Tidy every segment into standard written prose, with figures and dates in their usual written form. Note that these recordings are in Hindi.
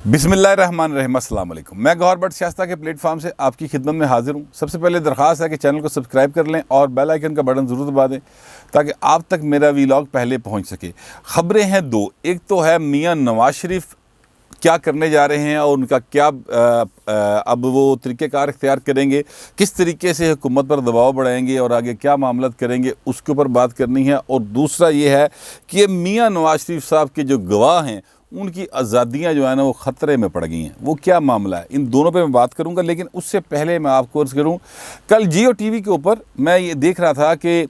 बिस्मिल्लाहिर्रहमानिर्रहीम, अस्सलाम वालेकुम। मैं गौहर बट शास्ता के प्लेटफॉर्म से आपकी खिदमत में हाजिर हूँ। सबसे पहले दरख्वास्त है कि चैनल को सब्सक्राइब कर लें और बेल आइकन का बटन ज़रूर दबा दें ताकि आप तक मेरा वीलॉग पहले पहुँच सके। ख़बरें हैं दो, एक तो है मियाँ नवाज शरीफ क्या करने जा रहे हैं और उनका क्या अब वो तरीक़ेकार इख्तियार करेंगे, किस तरीके से हुकूमत पर दबाव बढ़ाएंगे और आगे क्या मामलत करेंगे, उसके ऊपर बात करनी है। और दूसरा ये है कि मियाँ नवाज शरीफ साहब के जो गवाह हैं उनकी आज़ादियाँ जो है ना वो ख़तरे में पड़ गई हैं। वो क्या मामला है, इन दोनों पे मैं बात करूँगा। लेकिन उससे पहले मैं आपको अर्ज़ करूँ, कल जियो टीवी के ऊपर मैं ये देख रहा था कि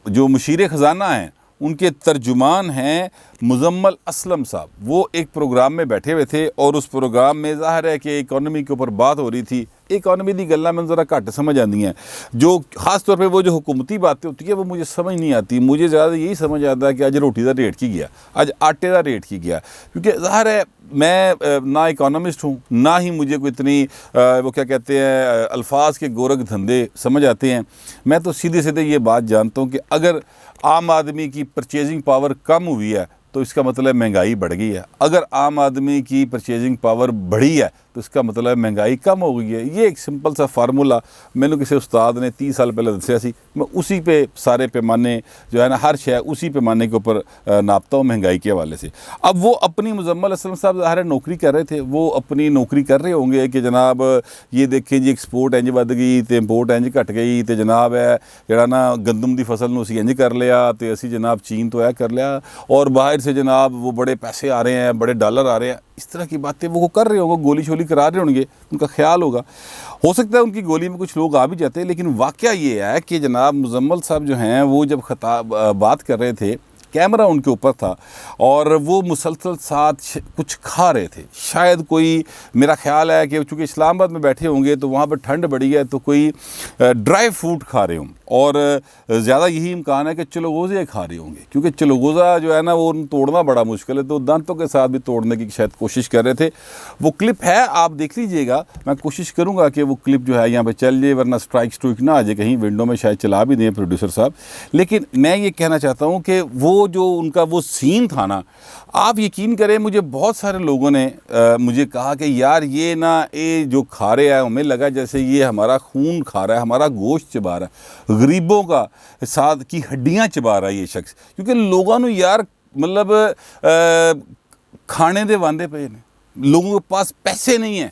जो मुशीर ख़ज़ाना हैं उनके तर्जुमान हैं मुज़म्मल असलम साहब, वो एक प्रोग्राम में बैठे हुए थे और उस प्रोग्राम में ज़ाहिर है कि इकॉनमी के ऊपर बात हो रही थी। इकॉनमी की गल्लां मैं ज़रा घट समझ आती हैं, जो ख़ास तौर पे वो जो हुकूमती बातें होती है वो मुझे समझ नहीं आती। मुझे ज़्यादा यही समझ आता है कि आज रोटी का रेट की गया, आज आटे का रेट की गया, क्योंकि ज़ाहिर है मैं ना इकॉनमिस्ट हूँ, ना ही मुझे कोई इतनी वो क्या कहते हैं अल्फाज के गोरख धंधे समझ आते हैं। मैं तो सीधे सीधे ये बात जानता हूँ कि अगर आम आदमी की परचेजिंग पावर कम हुई है तो इसका मतलब महंगाई बढ़ गई है, अगर आम आदमी की परचेजिंग पावर बढ़ी है तो इसका मतलब महंगाई कम हो गई है। ये एक सिंपल सा फार्मूला मैंने किसी उस्ताद ने 30 साल पहले दसिया सी, मैं उसी पे सारे पैमाने जो है ना हर शय उसी पैमाने के ऊपर नापता हूँ महंगाई के हवाले से। अब वो अपनी मुज़म्मल असलम साहब ज़ाहिर नौकरी कर रहे थे, वो अपनी नौकरी कर रहे होंगे कि जनाब ये देखें जी एक्सपोर्ट इंज बढ़ गई तो इंपोर्ट इंज घट गई तो जनाब है जरा ना गंदम की फसल में असी इंज कर लिया तो असी जनाब चीन तो यह कर लिया और बाहर से जनाब वो बड़े पैसे आ रहे हैं, बड़े डॉलर आ रहे हैं। इस तरह की बातें वो कर रहे होंगे, गोली शोली करा रहे होंगे, उनका ख्याल होगा। हो सकता है उनकी गोली में कुछ लोग आ भी जाते हैं। लेकिन वाक़या ये है कि जनाब मुज़म्मल साहब जो हैं वो जब बात कर रहे थे, कैमरा उनके ऊपर था और वो मुसलसल साथ कुछ खा रहे थे। शायद कोई, मेरा ख्याल है कि चूँकि इस्लामाबाद में बैठे होंगे तो वहाँ पर ठंड बड़ी है तो कोई ड्राई फ्रूट खा रहे हों और ज़्यादा यही इम्कान है कि चलोगोज़े खा रहे होंगे, क्योंकि चलोगोज़ा जो है ना वो तोड़ना बड़ा मुश्किल है, तो दांतों के साथ भी तोड़ने की शायद कोशिश कर रहे थे। वो क्लिप है, आप देख लीजिएगा। मैं कोशिश करूँगा कि वो क्लिप जो है यहाँ पे चल जाए, वरना स्ट्राइक ना आ जाए कहीं, विंडो में शायद चला भी दें प्रोड्यूसर साहब। लेकिन मैं ये कहना चाहता हूँ कि वो जो उनका वो सीन था ना, आप यकीन करें मुझे बहुत सारे लोगों ने मुझे कहा कि यार ये ना ये जो खा रहे हैं हमें लगा जैसे ये हमारा खून खा रहा है, हमारा गोश्त चबा रहा है, गरीबों का साथ की हड्डियां चबा रहा है ये शख्स। क्योंकि लोगों ने यार मतलब खाने दे वांदे पे ने, लोगों के पास पैसे नहीं है,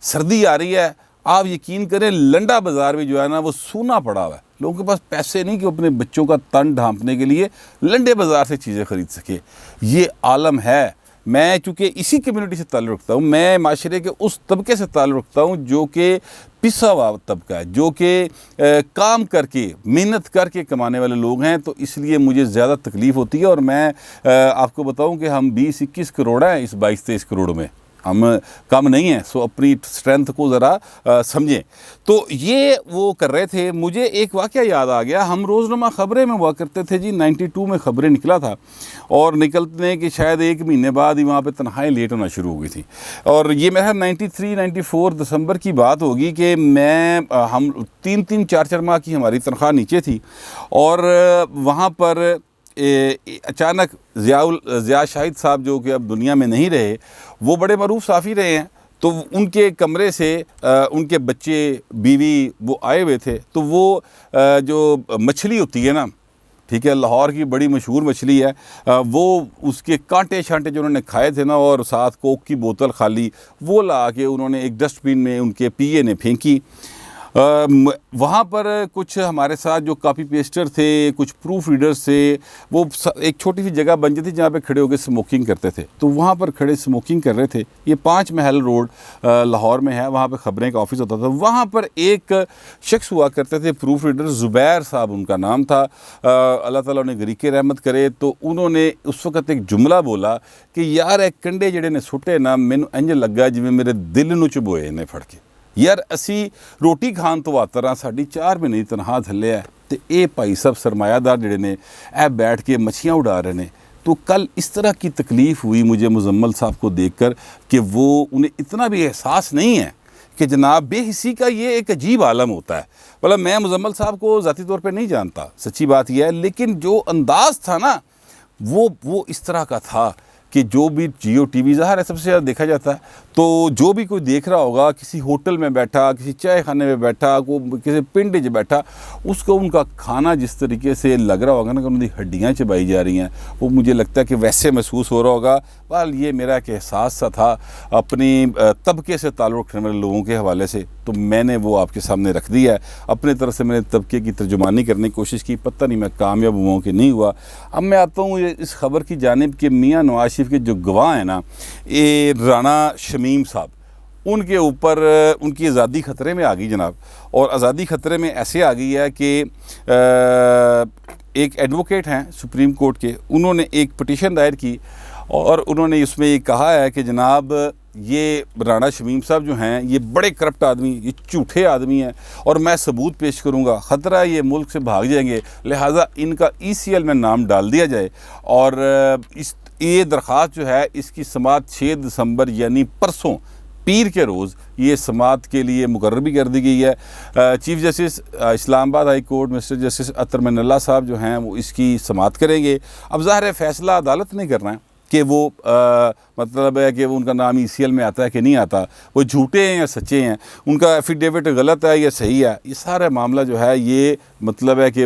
सर्दी आ रही है, आप यकीन करें लंडा बाज़ार भी जो है ना वो सूना पड़ा हुआ है। लोगों के पास पैसे नहीं कि अपने बच्चों का तन ढांपने के लिए लंडे बाज़ार से चीज़ें ख़रीद सके। ये आलम है। मैं चूँकि इसी कम्युनिटी से ताल्लुक़ रखता हूँ, मैं माशरे के उस तबके से ताल्लुक़ रखता हूँ जो कि पिसा हुआ तबका है, जो कि काम करके मेहनत करके कमाने वाले लोग हैं, तो इसलिए मुझे ज़्यादा तकलीफ़ होती है। और मैं आपको बताऊँ कि हम 20-21 करोड़ हैं इस 22-23 करोड़ में, हम कम नहीं हैं। सो अपनी स्ट्रेंथ को ज़रा समझें। तो ये वो कर रहे थे। मुझे एक वाक़या याद आ गया, हम रोज़नामा ख़बरें में हुआ करते थे जी, 92 में ख़बरें निकला था और निकलने के शायद 1 महीने बाद ही वहाँ पे तनख्वाहें लेट होना शुरू हो गई थी। और ये मेरा 93-94 दिसंबर की बात होगी कि हम 3-3 4-4 माह की हमारी तनख्वाह नीचे थी और वहाँ पर अचानक ज़िया शाहिद साहब जो कि अब दुनिया में नहीं रहे, वो बड़े मरूफ साफ़ी रहे हैं, तो उनके कमरे से उनके बच्चे बीवी वो आए हुए थे। तो वो जो मछली होती है ना, ठीक है, लाहौर की बड़ी मशहूर मछली है, वो उसके कांटे शांटे जो उन्होंने खाए थे ना और साथ कोक की बोतल खाली, वो ला के उन्होंने एक डस्टबिन में उनके पीए ने फेंकी। वहाँ पर कुछ हमारे साथ जो कापी पेस्टर थे, कुछ प्रूफ रीडर्स थे, वो एक छोटी सी जगह बन जाती जहाँ पे खड़े होकर स्मोकिंग करते थे, तो वहाँ पर खड़े स्मोकिंग कर रहे थे। ये 5 महल रोड लाहौर में है, वहाँ पे ख़बरें का ऑफिस होता था। वहाँ पर एक शख्स हुआ करते थे प्रूफ रीडर, ज़ुबैर साहब उनका नाम था, अल्लाह ताला उन्हें गरीके रहमत करे। तो उन्होंने उस वक़्त एक जुमला बोला कि यार एक कंडे जिहड़े ने सुटे ना, मैनू इंज लगा जिवें मेरे दिल नूं चुभोए ने फड़ के। यार असी रोटी खान तो आतर हाँ, साड़ी 4 महीने की तनख्वाह थल्ले है, तो ये भाई साहब सरमायादार जिहड़े ने ए बैठ के मच्छियाँ उड़ा रहे हैं। तो कल इस तरह की तकलीफ़ हुई मुझे मुज़म्मल साहब को देखकर कि वो उन्हें इतना भी एहसास नहीं है कि जनाब बेहिसी का ये एक अजीब आलम होता है। मतलब मैं मुज़म्मल साहब को ज़ाती तौर पे नहीं जानता, सच्ची बात यह है, लेकिन जो अंदाज़ था ना वो इस तरह का था कि जो भी जियो टीवी ज़ाहिर है सबसे ज़्यादा देखा जाता है, तो जो भी कोई देख रहा होगा, किसी होटल में बैठा, किसी चाय खाने में बैठा, किसी पिंड में बैठा, उसको उनका खाना जिस तरीके से लग रहा होगा ना कि उनकी हड्डियाँ चबाई जा रही हैं, वो मुझे लगता है कि वैसे महसूस हो रहा होगा। बहरहाल ये मेरा एक एहसास सा था अपनी तबके से ताल्लुक़ रखने वाले लोगों के हवाले से, तो मैंने वो आपके सामने रख दिया है। अपनी तरफ से मैंने तबके की तर्जुमानी करने की कोशिश की, पता नहीं मैं कामयाब हुआ कि नहीं हुआ। अब मैं आता हूँ इस खबर की जानिब कि मियाँ नवाज शरीफ के जो गवाह हैं ना, ये राना शमीम साहब, उनके ऊपर उनकी आज़ादी ख़तरे में आ गई जनाब। और आज़ादी ख़तरे में ऐसे आ गई है कि एक एडवोकेट हैं सुप्रीम कोर्ट के, उन्होंने एक पटिशन दायर की और उन्होंने उसमें ये कहा है कि जनाब ये राना शमीम साहब जो हैं ये बड़े करप्ट आदमी, ये झूठे आदमी हैं और मैं सबूत पेश करूंगा, ख़तरा ये मुल्क से भाग जाएंगे, लिहाजा इनका ECL में नाम डाल दिया जाए। और ये दरख्वास्त जो है इसकी समाअत 6 दिसंबर यानी परसों पीर के रोज़ ये समाअत के लिए मुकर्रर भी कर दी गई है। Chief justice Islamabad high court mister justice Athar Minallah साहब जो हैं वो इसकी समाअत करेंगे। अब ज़ाहिर है फ़ैसला अदालत ने करना है कि वो मतलब है कि वो उनका नाम ECL में आता है कि नहीं आता, वो झूठे हैं या सच्चे हैं, उनका एफिडेविट गलत है या सही है, ये सारा मामला जो है ये मतलब है कि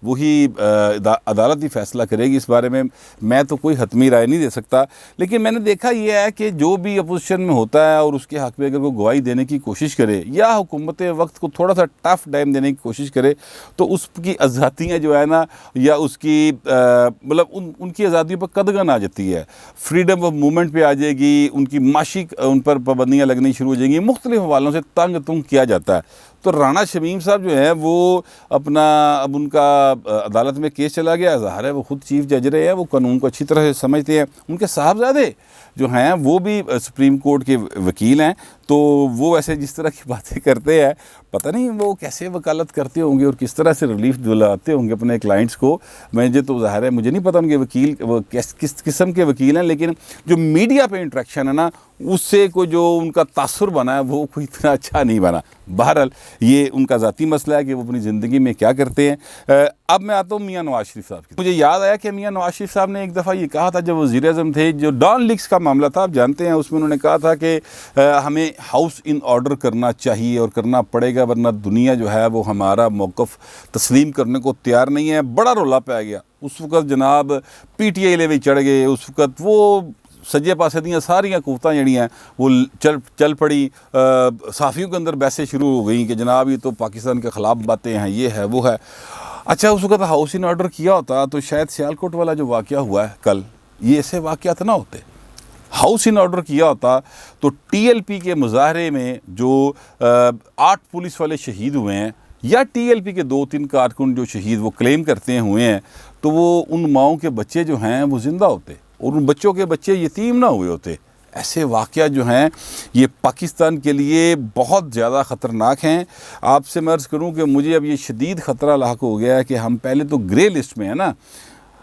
वही अदालत ही फ़ैसला करेगी इस बारे में। मैं तो कोई हतमी राय नहीं दे सकता, लेकिन मैंने देखा ये है कि जो भी अपोजिशन में होता है और उसके हक़ में अगर कोई गवाही देने की कोशिश करे या हुकूमत वक्त को थोड़ा सा टफ टाइम देने की कोशिश करे तो उसकी आज़ादियाँ जो है ना या उसकी मतलब उनकी आज़ादियों पर कदगन आ जाती है, फ्रीडम ऑफ मूवमेंट पे आ जाएगी, उनकी माशी उन पर पाबंदियाँ लगनी शुरू हो जाएंगी, मुख्तलिफ हवालों से तंग तुंग किया जाता है। तो राना शमीम साहब जो हैं वो अपना अब उनका अदालत में केस चला गया, ज़ाहिर है वो ख़ुद चीफ जज रहे हैं, वो कानून को अच्छी तरह से समझते हैं। उनके साहबजादे जो हैं वो भी सुप्रीम कोर्ट के वकील हैं, तो वो वैसे जिस तरह की बातें करते हैं पता नहीं वो कैसे वकालत करते होंगे और किस तरह से रिलीफ दिलाते होंगे अपने क्लाइंट्स को। मुझे तो ज़ाहिर है मुझे नहीं पता उनके वकील वो किस किस्म के वकील हैं, लेकिन जो मीडिया पे इंटरेक्शन है ना उससे कोई जो उनका तासुर बना है वो कोई इतना अच्छा नहीं बना। बहरहाल ये उनका ज़ाती मसला है कि वो अपनी ज़िंदगी में क्या करते हैं। अब मैं आता हूँ मियाँ नवाज शरीफ साहब की। मुझे याद आया कि मियाँ नवाज शरीफ साहब ने एक दफ़ा ये कहा था जब वज़ीर-ए-आज़म थे, जो डॉन लीक्स का मामला था आप जानते हैं, उसमें उन्होंने कहा था कि हमें हाउस इन ऑर्डर करना चाहिए और करना पड़ेगा वरना दुनिया जो है वो हमारा मौक़िफ़ तस्लीम करने को तैयार नहीं है। बड़ा रौला पाया गया उस वक़्त, जनाब PTI लेवे चढ़ गए, उस वक़्त वो सज्जे पासे दियाँ सारियाँ कुवतां जड़ियाँ वो चल पड़ी, सहाफ़ियों के अंदर बहसें शुरू हो गई कि जनाब ये तो पाकिस्तान के ख़िलाफ़ बातें हैं, ये है वो है। अच्छा उस वक़्त हाउस इन ऑर्डर किया होता तो शायद सियालकोट वाला जो वाक़या हुआ है कल, ये ऐसे वाक़यात ना होते। हाउस इन ऑर्डर किया होता तो TLP के मुजाहरे में जो 8 पुलिस वाले शहीद हुए हैं या TLP के 2-3 कारकुन जो शहीद वो क्लेम करते हैं हुए हैं, तो वो उन माओं के बच्चे जो हैं वो ज़िंदा होते और उन बच्चों के बच्चे यतीम ना हुए होते। ऐसे वाक़यात जो हैं ये पाकिस्तान के लिए बहुत ज़्यादा ख़तरनाक हैं। आपसे मैं अर्ज़ करूँ कि मुझे अब ये शदीद ख़तरा लाहक हो गया है कि हम पहले तो ग्रे लिस्ट में है ना,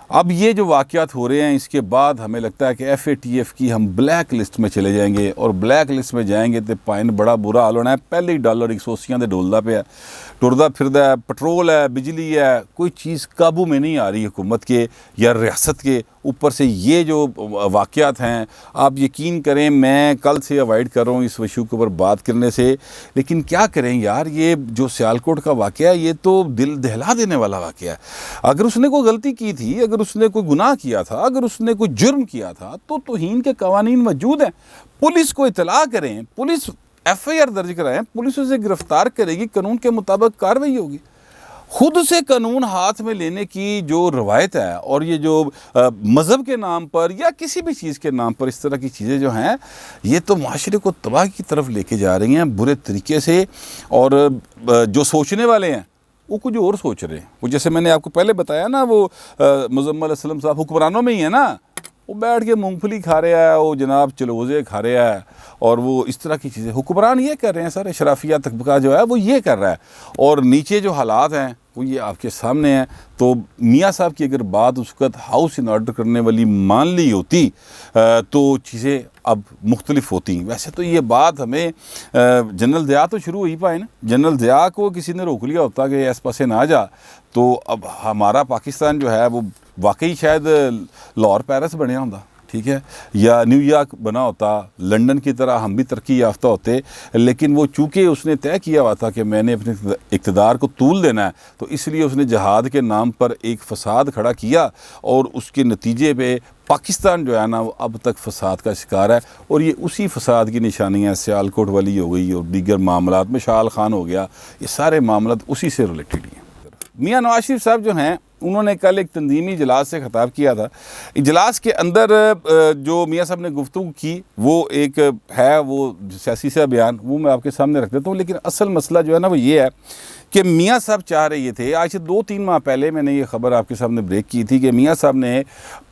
अब ये जो वाक़यात हो रहे हैं इसके बाद हमें लगता है कि FATF की हम ब्लैक लिस्ट में चले जाएंगे और ब्लैक लिस्ट में जाएंगे तो पाइन बड़ा बुरा हाल होना है। पहले ही डॉलर 180 दे डोलदा पे है, टुरदा फिरदा है, पेट्रोल है, बिजली है, कोई चीज़ काबू में नहीं आ रही हुकूमत के या रियासत के। ऊपर से ये जो वाक़यात हैं आप यकीन करें मैं कल से अवॉइड कर रहा हूँ इस इशू के ऊपर बात करने से, लेकिन क्या करें यार, ये जो सियालकोट का वाक़या है ये तो दिल दहला देने वाला वाक़या है। अगर उसने कोई गलती की थी, अगर उसने कोई गुनाह किया था, अगर उसने कोई जुर्म किया था तो तौहीन के कवानीन मौजूद हैं। पुलिस को इतला करें, पुलिस FIR दर्ज कराएं, पुलिस उसे गिरफ्तार करेगी, कानून के मुताबिक कार्रवाई होगी। खुद से कानून हाथ में लेने की जो रवायत है और ये जो मज़हब के नाम पर या किसी भी चीज़ के नाम पर इस तरह की चीज़ें जो हैं ये तो माशरे को तबाह की तरफ लेके जा रही हैं बुरे तरीके से। और जो सोचने वाले हैं वो कुछ और सोच रहे हैं। वो जैसे मैंने आपको पहले बताया ना, वो मुज़म्मिल असलम साहब हुक्मरानों में ही है ना, वो बैठ के मूंगफली खा रहा है, वो जनाब चलोज़े खा रहा है और वो इस तरह की चीज़ें हुक्मरान ये कर रहे हैं। सर शराफिया तबका जो है वो ये कर रहा है और नीचे जो हालात हैं वो ये आपके सामने हैं। तो मियाँ साहब की अगर बात उस वक्त हाउस इन ऑर्डर करने वाली मान ली होती तो चीज़ें अब मुख्तलिफ होती। वैसे तो ये बात हमें जनरल ज़िया तो शुरू ही पाए ना, जनरल ज़िया को किसी ने रोक लिया होता कि इस पासे ना जा, तो अब हमारा पाकिस्तान जो है वो वाकई शायद लाहौर पेरिस बनया होंदा। ठीक है, या न्यूयॉर्क बना होता, लंदन की तरह हम भी तरक्की याफ्ता होते, लेकिन वो चूँकि उसने तय किया हुआ था कि मैंने अपने इक़्तिदार को तूल देना है, तो इसलिए उसने जहाद के नाम पर एक फ़साद खड़ा किया और उसके नतीजे पे पाकिस्तान जो है ना वो अब तक फ़साद का शिकार है। और ये उसी फ़साद की निशानियाँ सियालकोट वाली हो गई और दीगर मामलात में शाल खान हो गया, ये सारे मामलात उसी से रिलेटेड हैं। मियाँ नवाज शरीफ साहब जो हैं उन्होंने कल एक तंजीमी इजलास से ख़िताब किया था। इजलास के अंदर जो मियाँ साहब ने गुफ्तगू की वो एक है वो सियासी सा बयान, वो मैं आपके सामने रख देता हूँ। लेकिन असल मसला जो है ना वो ये है कि मियाँ साहब चाह रहे थे, आज से 2-3 माह पहले मैंने ये ख़बर आपके सामने ब्रेक की थी कि मियाँ साहब ने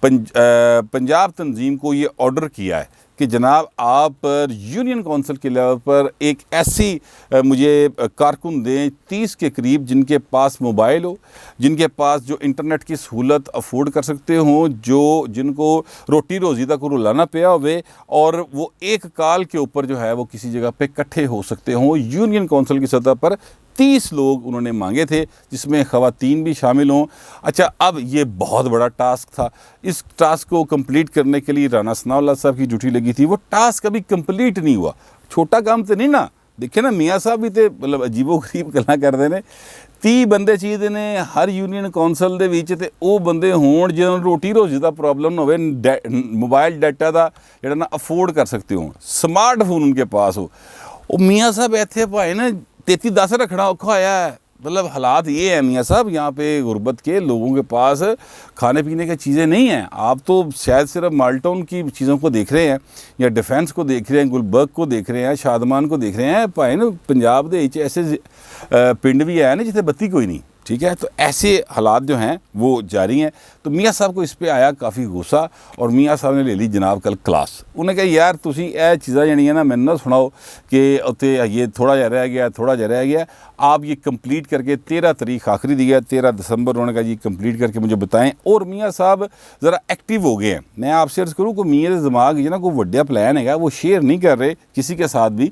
पंजाब तंजीम को ये ऑर्डर किया है कि जनाब आप यूनियन कौंसिल के लेवल पर एक ऐसी मुझे कारकुन दें 30 के करीब जिनके पास मोबाइल हो, जिनके पास जो इंटरनेट की सहूलत अफोर्ड कर सकते हों, जो जिनको रोटी रोज़ी तक रुलाना पिया हुए और वो एक कॉल के ऊपर जो है वो किसी जगह पे इकट्ठे हो सकते हों। यूनियन कौंसिल की सतह पर 30 लोग उन्होंने मांगे थे, जिसमें ख़वातीन भी शामिल हों। अच्छा, अब ये बहुत बड़ा टास्क था। इस टास्क को कंप्लीट करने के लिए राना सनाउल्लाह साहब की ड्यूटी लगी थी। वो टास्क अभी कंप्लीट नहीं हुआ। छोटा काम तो नहीं ना, देखे ना मियाँ साहब भी थे मतलब अजीबो गरीब गल्लां करदे ने। 30 बंदे चाहिए ने हर यूनियन कौंसल दे विच ते ਉਹ ਬੰਦੇ ਹੋਣ ਜਿਹਨਾਂ ਨੂੰ ਰੋਟੀ ਰੋਜੀ ਦਾ प्रॉब्लम होवे, मोबाइल डाटा ਦਾ ਜਿਹੜਾ ਨਾ अफोर्ड कर सकते हो, स्मार्टफोन उनके पास हो। ਉਹ मियाँ साहब ਇੱਥੇ ਭਾਵੇਂ ना 33-10 रखना औखा होया है। मतलब हालात ये है मियाँ साहब, यहाँ पे गुर्बत के लोगों के पास खाने पीने की चीज़ें नहीं हैं। आप तो शायद सिर्फ माल्टाउन की चीज़ों को देख रहे हैं या डिफेंस को देख रहे हैं, गुलबर्ग को देख रहे हैं, शादमान को देख रहे हैं। भाई ना पंजाब दे ऐसे पिंड भी है ना जिथे बत्ती कोई नहीं, ठीक है। तो ऐसे हालात जो हैं वो जारी हैं। तो मियाँ साहब को इस पे आया काफ़ी गुस्सा और मियाँ साहब ने ले ली जनाब कल क्लास। उन्हें कहा यार तुसी ये चीज़ां जड़ियां ना मैनू ना सुनाओ कि उत्ते ये थोड़ा जिहा रह गया, थोड़ा जिहा रह गया, आप ये कंप्लीट करके 13 तारीख आखिरी दी है, 13 दिसंबर उन्होंने कहा जी कंप्लीट करके मुझे बताएं। और मियाँ साहब ज़रा एक्टिव हो गए हैं। मैं आपसे अर्ज़ करूँ कि मियाँ के दिमाग जो ना कोई वड्डा प्लान है वो शेयर नहीं कर रहे किसी के साथ भी,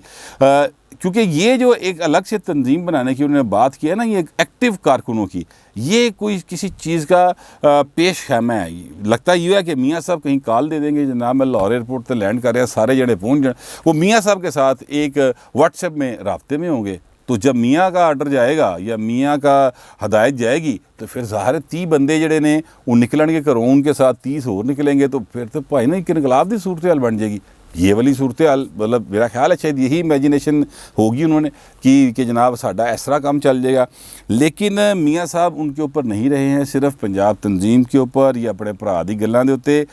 क्योंकि ये जो एक अलग से तंजीम बनाने की उन्होंने बात की है ना, ये एक्टिव कारकुनों की, ये कोई किसी चीज़ का पेश खैमा है। लगता ये है कि मियाँ साहब कहीं कॉल दे देंगे जनाब मैं लाहौर एयरपोर्ट पर लैंड कर रहे हैं, सारे जने पहुँच जाए, वो मियाँ साहब के साथ एक व्हाट्सएप में राब्ते में होंगे। तो जब मियाँ का आर्डर जाएगा या मियाँ का हदायत जाएगी तो फिर ज़ाहिर 30 बंदे जड़े ने वो निकलेंगे घरों, उनके साथ 30 और निकलेंगे, तो फिर तो भाई ना एक इनकलाब की सूरत हाल बन जाएगी। ये वाली सूरत हाल मतलब मेरा ख्याल है शायद यही इमेजिनेशन होगी उन्होंने कि जनाब साडा इस तरह काम चल जाएगा। लेकिन मियाँ साहब उनके ऊपर नहीं रहे हैं, सिर्फ पंजाब तंजीम के ऊपर या अपने भरा दी गल्लां दे उत्ते।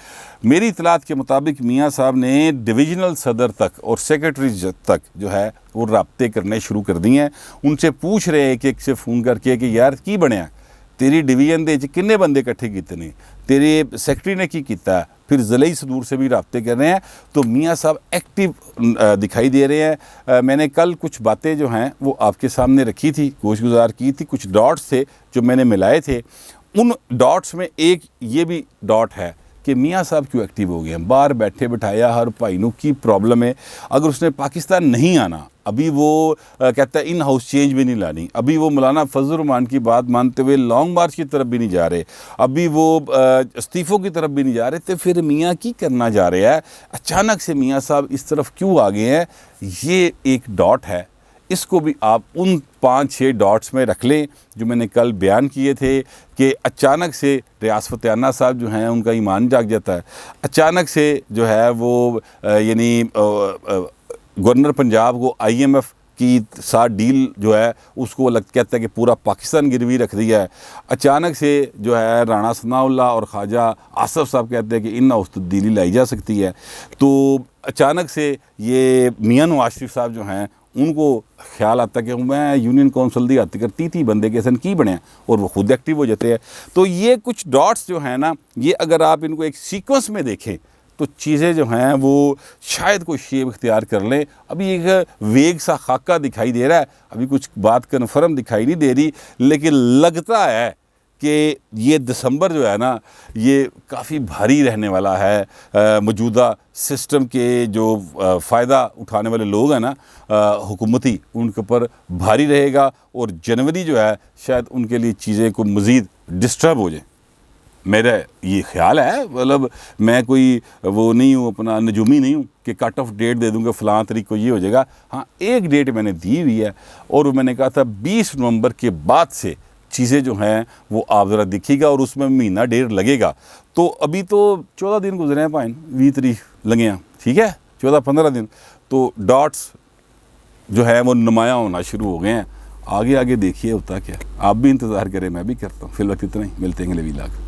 मेरी इतलात के मुताबिक मियाँ साहब ने डिविजनल सदर तक और सेक्रेटरी तक जो है वो राब्ते करने शुरू कर दिए हैं। उनसे पूछ रहे हैं कि एक से फ़ोन करके कि यार की बनया, तेरी डिवीजन दे किन्ने बंदे इकट्ठे किए ने, तेरे सैकटरी ने की किया, फिर ज़िले सदूर से भी राब्ते कर रहे हैं। तो मियाँ साहब एक्टिव दिखाई दे रहे हैं। मैंने कल कुछ बातें जो हैं वो आपके सामने रखी थी, गोशगुजार की थी, कुछ डॉट्स थे जो मैंने मिलाए थे। उन डॉट्स में एक ये भी डॉट है कि मियाँ साहब क्यों एक्टिव हो गए हैं। बाहर बैठे बिठाया हर भाई नू की प्रॉब्लम है। अगर उसने पाकिस्तान नहीं आना, अभी वो कहता है इन हाउस चेंज भी नहीं लानी, अभी वो मौलाना फजल रहमान की बात मानते हुए लॉन्ग मार्च की तरफ भी नहीं जा रहे, अभी वो इस्तीफ़ों की तरफ भी नहीं जा रहे, तो फिर मियाँ की करना जा रहे हैं। अचानक से मियाँ साहब इस तरफ क्यों आ गए हैं, ये एक डॉट है। इसको भी आप उन 5-6 डॉट्स में रख लें जो मैंने कल बयान किए थे कि अचानक से रियासत फ़तेह अन्ना साहब जो हैं उनका ईमान जाग जाता है। अचानक से जो है वो यानी गवर्नर पंजाब को IMF की साथ डील जो है उसको कहता है कि पूरा पाकिस्तान गिरवी रख दिया है। अचानक से जो है राना सनाउल्लाह और ख्वाजा आसफ साहब कहते हैं कि इन उस तब्दीली लाई जा सकती है। तो अचानक से ये मियाँ नवाज शरीफ साहब जो हैं उनको ख्याल आता है कि मैं यूनियन कौंसल दी हत्या कर 30 बंदे के सन की बने, और वो खुद एक्टिव हो जाते हैं। तो ये कुछ डॉट्स जो हैं ना, ये अगर आप इनको एक सीक्वेंस में देखें तो चीज़ें जो हैं वो शायद कोई शेप इख्तियार कर लें। अभी एक वेग सा खाका दिखाई दे रहा है, अभी कुछ बात कन्फर्म दिखाई नहीं दे रही, लेकिन लगता है कि ये दिसंबर जो है ना ये काफ़ी भारी रहने वाला है। मौजूदा सिस्टम के जो फ़ायदा उठाने वाले लोग हैं ना हुकूमती, उनके ऊपर भारी रहेगा, और जनवरी जो है शायद उनके लिए चीज़ें को मज़ीद डिस्टर्ब हो जाए। मेरा ये ख्याल है, मतलब मैं कोई वो नहीं हूँ, अपना नजूमी नहीं हूँ कि कट ऑफ डेट दे दूँगा फ़लाँ तारीख को ये हो जाएगा। हाँ, एक डेट मैंने दी हुई है और वो मैंने कहा था 20 नवंबर के बाद से चीज़ें जो हैं वो आप ज़रा देखिएगा और उसमें महीना डेढ़ लगेगा। तो अभी तो 14 दिन गुजरे हैं भाई, 20 तारीख लगे हैं, ठीक है, 14-15 दिन, तो डॉट्स जो है वो नुमाया होना शुरू हो गए हैं। आगे आगे देखिए होता क्या, आप भी इंतज़ार करें, मैं भी करता हूँ। फिलहाल इतना ही, मिलते हैं अगले व्लॉग।